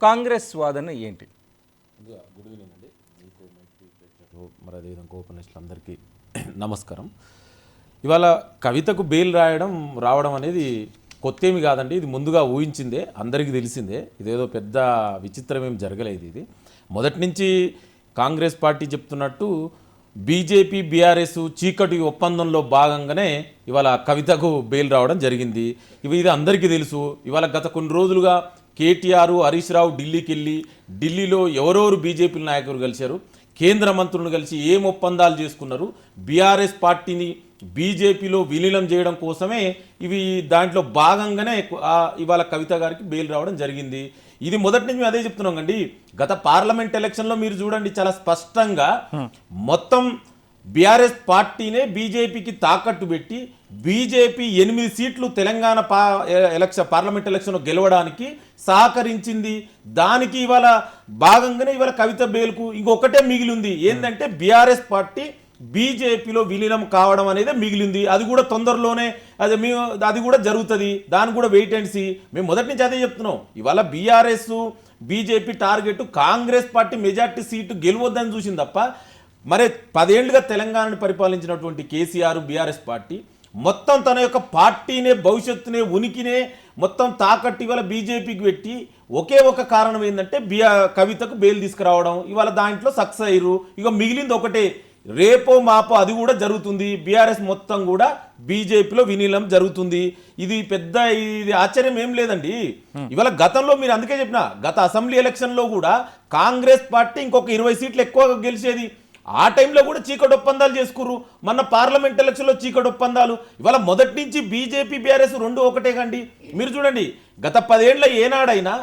కాంగ్రెస్ వాదన ఏంటి? Good evening అండి. మీకు మరి అదేవిధంగా ఓపెనర్స్లు అందరికీ నమస్కారం. ఇవాళ కవితకు బెయిల్ రావడం అనేది కొత్తేమి కాదండి. ఇది ముందుగా ఊహించిందే, అందరికీ తెలిసిందే. ఇదేదో పెద్ద విచిత్రం ఏం జరగలేదు. ఇది మొదటి నుంచి కాంగ్రెస్ పార్టీ చెప్తున్నట్టు బీజేపీ బీఆర్ఎస్ చీకటి ఒప్పందంలో భాగంగానే ఇవాళ కవితకు బెయిల్ రావడం జరిగింది. ఇది అందరికీ తెలుసు. ఇవాళ గత కొన్ని రోజులుగా కేటీఆర్, హరీష్ రావు ఢిల్లీకి వెళ్ళి ఢిల్లీలో ఎవరెవరు బీజేపీ నాయకులు కలిశారు, కేంద్ర మంత్రులను కలిసి ఏం ఒప్పందాలు చేసుకున్నారు, బీఆర్ఎస్ పార్టీని బీజేపీలో విలీనం చేయడం కోసమే దాంట్లో భాగంగానే ఇవాళ కవిత గారికి బెయిల్ రావడం జరిగింది. ఇది మొదటి నుంచి మేము అదే చెప్తున్నాం అండి. గత పార్లమెంట్ ఎలక్షన్లో మీరు చూడండి, చాలా స్పష్టంగా మొత్తం బీఆర్ఎస్ పార్టీనే బీజేపీకి తాకట్టు పెట్టి బీజేపీ 8 సీట్లు తెలంగాణ పార్లమెంట్ ఎలక్షన్ గెలవడానికి సహకరించింది. దానికి ఇవాళ భాగంగానే ఇవాళ కవిత బెయిల్కు ఇంకొకటే మిగిలి ఉంది. ఏంటంటే బీఆర్ఎస్ పార్టీ బీజేపీలో విలీనం కావడం అనేది మిగిలింది. అది కూడా తొందరలోనే అది కూడా జరుగుతుంది. దాన్ని కూడా వెయిట్ అండ్ సీ. మేము మొదటి నుంచి అదే చెప్తున్నాం. ఇవాళ BRS BJP target Congress party majority seat గెలవద్దని చూసింది తప్ప, మరి 10 ఏళ్లుగా తెలంగాణను పరిపాలించినటువంటి కేసీఆర్ బీఆర్ఎస్ పార్టీ మొత్తం తన యొక్క పార్టీనే, భవిష్యత్తునే, ఉనికినే మొత్తం తాకట్టు ఇవాళ బీజేపీకి పెట్టి ఒకే ఒక కారణం ఏంటంటే కవితకు బెయిల్ తీసుకురావడం. ఇవాళ దాంట్లో సక్సెస్ అయ్యారు. ఇక మిగిలింది ఒకటే, రేపో మాపో అది కూడా జరుగుతుంది. బీఆర్ఎస్ మొత్తం కూడా బీజేపీలో విలీనం జరుగుతుంది. ఇది ఆశ్చర్యం ఏం లేదండి. ఇవాళ గతంలో మీరు అందుకే చెప్పిన, గత అసెంబ్లీ ఎలక్షన్లో కూడా కాంగ్రెస్ పార్టీ ఇంకొక 20 సీట్లు ఎక్కువగా గెలిచేది. ఆ టైంలో కూడా చీకటి ఒప్పందాలు చేసుకుర్రు. మొన్న పార్లమెంట్ ఎలక్షన్లో చీకటి ఒప్పందాలు. ఇవాళ మొదటి నుంచి బీజేపీ బీఆర్ఎస్ రెండు ఒకటే కండి. మీరు చూడండి, గత 10 ఏళ్ల ఏనాడైనా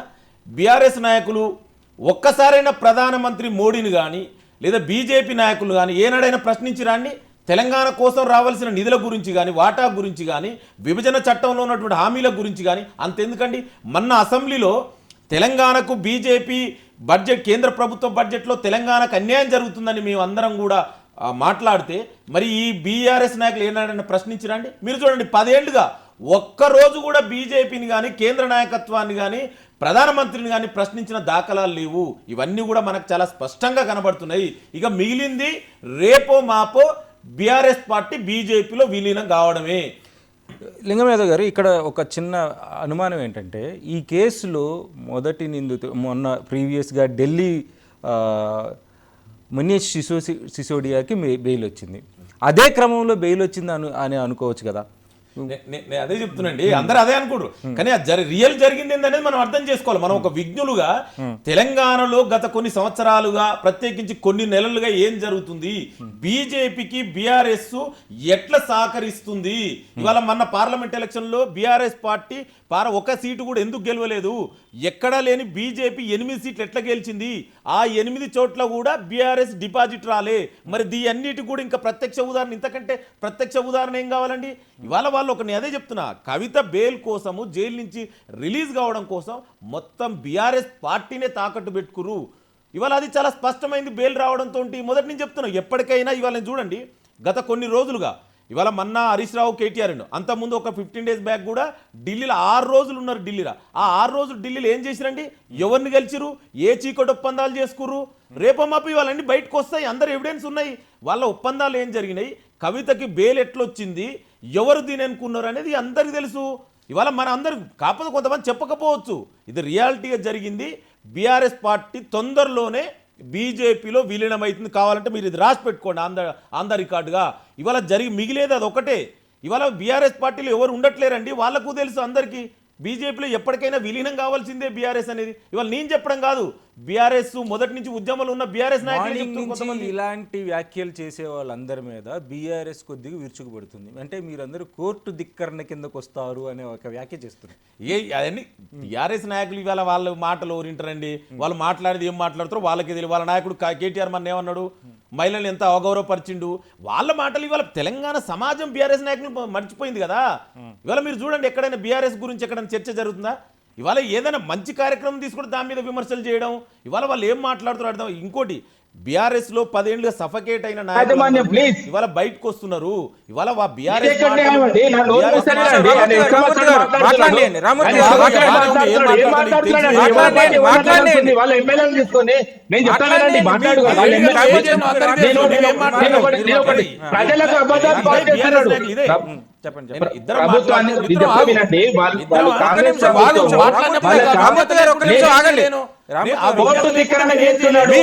బీఆర్ఎస్ నాయకులు ఒక్కసారైనా ప్రధానమంత్రి మోడీని కానీ లేదా బీజేపీ నాయకులు కానీ ఏనాడైనా ప్రశ్నించిరాండి? తెలంగాణ కోసం రావాల్సిన నిధుల గురించి కానీ, వాటా గురించి కానీ, విభజన చట్టంలో ఉన్నటువంటి హామీల గురించి కానీ. అంతెందుకండి, మొన్న అసెంబ్లీలో తెలంగాణకు బీజేపీ బడ్జెట్, కేంద్ర ప్రభుత్వ బడ్జెట్లో తెలంగాణకు అన్యాయం జరుగుతుందని మేము అందరం కూడా మాట్లాడితే మరి ఈ బీఆర్ఎస్ నాయకులు ఏనాడైనా ప్రశ్నించిరండి? మీరు చూడండి, 10 ఏళ్లుగా ఒక్కరోజు కూడా బీజేపీని కానీ, కేంద్ర నాయకత్వాన్ని కానీ, ప్రధానమంత్రిని కానీ ప్రశ్నించిన దాఖలాలు లేవు. ఇవన్నీ కూడా మనకు చాలా స్పష్టంగా కనబడుతున్నాయి. ఇక మిగిలింది రేపో మాపో బీఆర్ఎస్ పార్టీ బీజేపీలో విలీనం కావడమే. లింగం యాదవ్ గారు, ఇక్కడ ఒక చిన్న అనుమానం ఏంటంటే, ఈ కేసులో మొదటి మొన్న ప్రీవియస్గా ఢిల్లీ మనీష్ సిసోడియాకి బెయిల్ వచ్చింది. అదే క్రమంలో బెయిల్ వచ్చింది అని అనుకోవచ్చు కదా? నేను అదే చెప్తున్నాండి, అందరూ అదే అనుకోరు. కానీ రియల్ జరిగింది ఏంటనేది మనం అర్థం చేసుకోవాలి. మనం ఒక విజ్ఞులుగా తెలంగాణలో గత కొన్ని సంవత్సరాలుగా, ప్రత్యేకించి కొన్ని నెలలుగా ఏం జరుగుతుంది, బీజేపీకి బీఆర్ఎస్ ఎట్లా సహకరిస్తుంది. ఇవాళ మన పార్లమెంట్ ఎలక్షన్ లో బీఆర్ఎస్ పార్టీ ఒక సీటు కూడా ఎందుకు గెలవలేదు? ఎక్కడా లేని బీజేపీ 8 సీట్లు ఎట్లా గెలిచింది? ఆ 8 చోట్ల కూడా బీఆర్ఎస్ డిపాజిట్ రాలే. మరి అన్నిటి కూడా ఇంకా ప్రత్యక్ష ఉదాహరణ, ఇంతకంటే ప్రత్యక్ష ఉదాహరణ ఏం కావాలండి? ఇవాళ వాళ్ళు నేను అదే చెప్తున్నా, కవిత బెయిల్ కోసము, జైలు నుంచి రిలీజ్ కావడం కోసం మొత్తం బీఆర్ఎస్ పార్టీనే తాకట్టు పెట్టుకురు. ఇవాళ అది చాలా స్పష్టమైంది బెయిల్ రావడంతో. మొదటి నుంచి చెప్తున్నా, ఎప్పటికైనా ఇవాళ చూడండి, గత కొన్ని రోజులుగా ఇవాళ మొన్న హరీష్ రావు, కేటీఆర్ అంతకుముందు ఒక 15 డేస్ బ్యాక్ కూడా ఢిల్లీలో 6 రోజులు ఉన్నారు. ఢిల్లీలో ఆ 6 రోజులు ఢిల్లీలో ఏం చేసిరండి? ఎవరిని గెలిచిరు? ఏ చీకటి ఒప్పందాలు చేసుకుర్రు? రేపో మాపి వాళ్ళన్నీ బయటకు వస్తాయి, అందరు ఎవిడెన్స్ ఉన్నాయి. వాళ్ళ ఒప్పందాలు ఏం జరిగినాయి, కవితకి బెయిల్ ఎట్లొచ్చింది, ఎవరు దీని అనుకున్నారు అనేది అందరికీ తెలుసు. ఇవాళ మన అందరు, కాకపోతే కొంతమంది చెప్పకపోవచ్చు. ఇది రియాలిటీగా జరిగింది. బీఆర్ఎస్ పార్టీ తొందరలోనే బీజేపీలో విలీనం అవుతుంది. కావాలంటే మీరు ఇది రాసి పెట్టుకోండి ఆన్ ద రికార్డుగా. ఇవాళ మిగిలేది అది ఒకటే. ఇవాళ బీఆర్ఎస్ పార్టీలో ఎవరు ఉండట్లేరండి, వాళ్ళకు తెలుసు అందరికీ. బీజేపీలో ఎప్పటికైనా విలీనం కావాల్సిందే బీఆర్ఎస్ అనేది. ఇవాళ నేను చెప్పడం కాదు, బీఆర్ఎస్ మొదటి నుంచి ఉద్యమంలో ఉన్న బీఆర్ఎస్ నాయకులు ఇలాంటి వ్యాఖ్యలు చేసే వాళ్ళందరి మీద బీఆర్ఎస్ కొద్దిగా విరుచుకుపడుతుంది. అంటే మీరందరూ కోర్టు ధిక్కరణ కిందకు వస్తారు అనే ఒక వ్యాఖ్య చేస్తున్నారు. అవన్నీ బీఆర్ఎస్ నాయకులు ఇవాళ వాళ్ళ మాటలు ఓరింటారండి. వాళ్ళు మాట్లాడేది ఏం మాట్లాడుతారో వాళ్ళకి తెలియదు. వాళ్ళ నాయకుడు కేటీఆర్ మన ఏమన్నాడు, మహిళలను ఎంత అవగౌరవపరిచిండు, వాళ్ళ మాటలు ఇవాళ తెలంగాణ సమాజం బీఆర్ఎస్ నాయకులు మర్చిపోయింది కదా. ఇవాళ మీరు చూడండి, ఎక్కడైనా బీఆర్ఎస్ గురించి ఎక్కడైనా చర్చ జరుగుతుందా? ఇవాళ ఏదైనా మంచి కార్యక్రమం తీసుకుంటే దాని మీద విమర్శలు చేయడం, ఇవాళ వాళ్ళు ఏం మాట్లాడుతారో అర్థం. ఇంకోటి, బీఆర్ఎస్ లో 10 ఏళ్లుగా సఫకేట్ అయిన యాజమాన్యం, నాయకులు please. ఇవాళ బయటకు వస్తున్నారు. ఇవాళ బీఆర్ఎస్ ఇది ఎక్కడ న్యాయమండి? నా నోరు మూసేయండి. ఆయన ఎక్కువ మాట్లాడుతున్నాడు. మాట్లాడండి, రామూర్తి ఆయన గారు, ఎక్కువ మాట్లాడండి. మాట్లాడుతున్నాడు. ఏం మాట్లాడుతున్నాడు? మాట్లాడండి, ఎవరు మాట్లాడండి. మాట్లాడుతుంది? వాళ్ళ ఎమ్మెల్యేలను తీసుకొని నేను చెప్తానండి, మాట్లాడు కదా. వాళ్ళ ఎమ్మెల్యే ప్రజలకు అబద్ధాలు పాలు చేస్తున్నాడు. చెప్పండి ప్రభుత్వాన్ని ఇది చెప్తా వినండి. వాళ్ళు కాంగ్రెస్ ప్రభుత్వం రామూర్తి గారు ఒక్క నిమిషం ఆగండి. కోర్టు ధిక్కరణ చేస్తున్నాడు.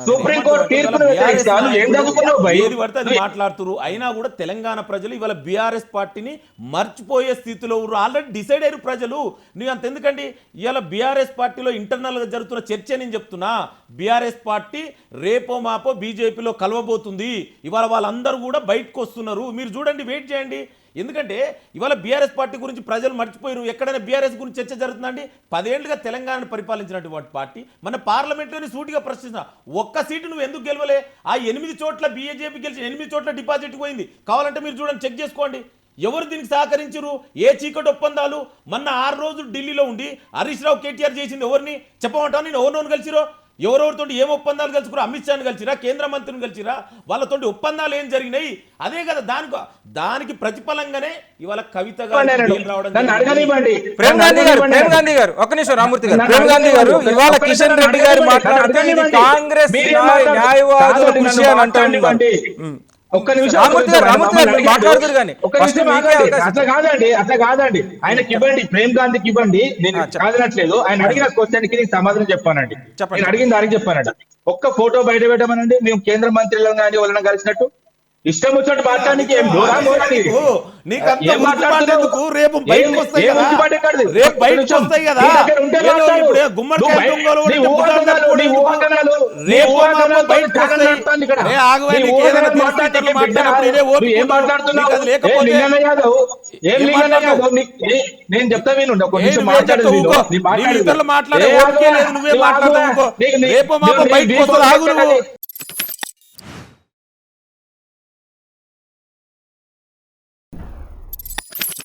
సుప్రీంకోర్టు తీర్పును వ్యతిరేకిస్తాను. ఏం చదువుకున్నావు భయ్? ఏది పడితే అది మాట్లాడుతున్నారు. అయినా కూడా తెలంగాణ ప్రజలు ఇవాళ బీఆర్ఎస్ పార్టీని మర్చిపోయే స్థితిలో ఉన్నారు. ఆల్రెడీ డిసైడ్ అయ్యారు ప్రజలు. నువ్వు అంత ఎందుకండి ఇవాళ బీఆర్ఎస్ పార్టీలో ఇంటర్నల్ గా జరుగుతున్న చర్చ నేను చెప్తున్నా. బీఆర్ఎస్ పార్టీ రేపో మాపో బీజేపీలో కలవబోతుంది. ఇవాళ వాళ్ళందరూ కూడా బయటకు వస్తున్నారు. మీరు చూడండి, వెయిట్ చేయండి. ఎందుకంటే ఇవాళ బీఆర్ఎస్ పార్టీ గురించి ప్రజలు మర్చిపోయారు. ఎక్కడైనా బీఆర్ఎస్ గురించి చర్చ జరుగుతుందండి. 10 ఏళ్లుగా తెలంగాణను పరిపాలించినటువంటి పార్టీ మన పార్లమెంట్లోని సూటిగా ప్రశ్నిస్తున్నా, ఒక్క సీటు నువ్వు ఎందుకు గెలవలే? ఆ 8 చోట్ల బీజేపీ గెలిచి 8 చోట్ల డిపాజిట్ పోయింది. కావాలంటే మీరు చూడండి, చెక్ చేసుకోండి. ఎవరు దీనికి సహకరించరు? ఏ చీకటి ఒప్పందాలు? మొన్న 6 రోజులు ఢిల్లీలో ఉండి హరీష్ రావు కేటీఆర్ చేసింది ఎవరిని చెప్పమంటావు? నేను ఎవరినోని కలిసిరో, ఎవరెవరితో ఏం ఒప్పందాలు కలుసుకురా? అమిత్ షాని కలిసిరా? కేంద్ర మంత్రిని కలిసిరా? వాళ్ళతో ఒప్పందాలు ఏం జరిగినాయి? అదే కదా దానికి ప్రతిఫలంగానే ఇవాళ కవిత ప్రేమ్ గాంధీ గారు ఒక్క నిమిషం. రామూర్తి గారు, ప్రేమ్ గాంధీ గారు ఇవాళ కిషన్ రెడ్డి గారు మాట్లాడితే ఇది కాంగ్రెస్ న్యాయవాదుల కృషి అని అంటారు. ఒక్క నిమిషం అట్లా కాదండి. ఆయనకి ఇవ్వండి, ప్రేమ్ గాంధీకి ఇవ్వండి. నేను కాదనట్లేదు. ఆయన అడిగిన క్వశ్చన్ కి సమాధానం చెప్పానండి. నేను అడిగిన దానికి చెప్పానండి. ఒక్క ఫోటో బయట పెట్టమనండి. మేము కేంద్ర మంత్రులను కానీ వాళ్ళని కలిసినట్టు ఇష్టం వచ్చినట్టు మాట్లాడానికి ఏం నేను చెప్తా విను. మాట్లాడే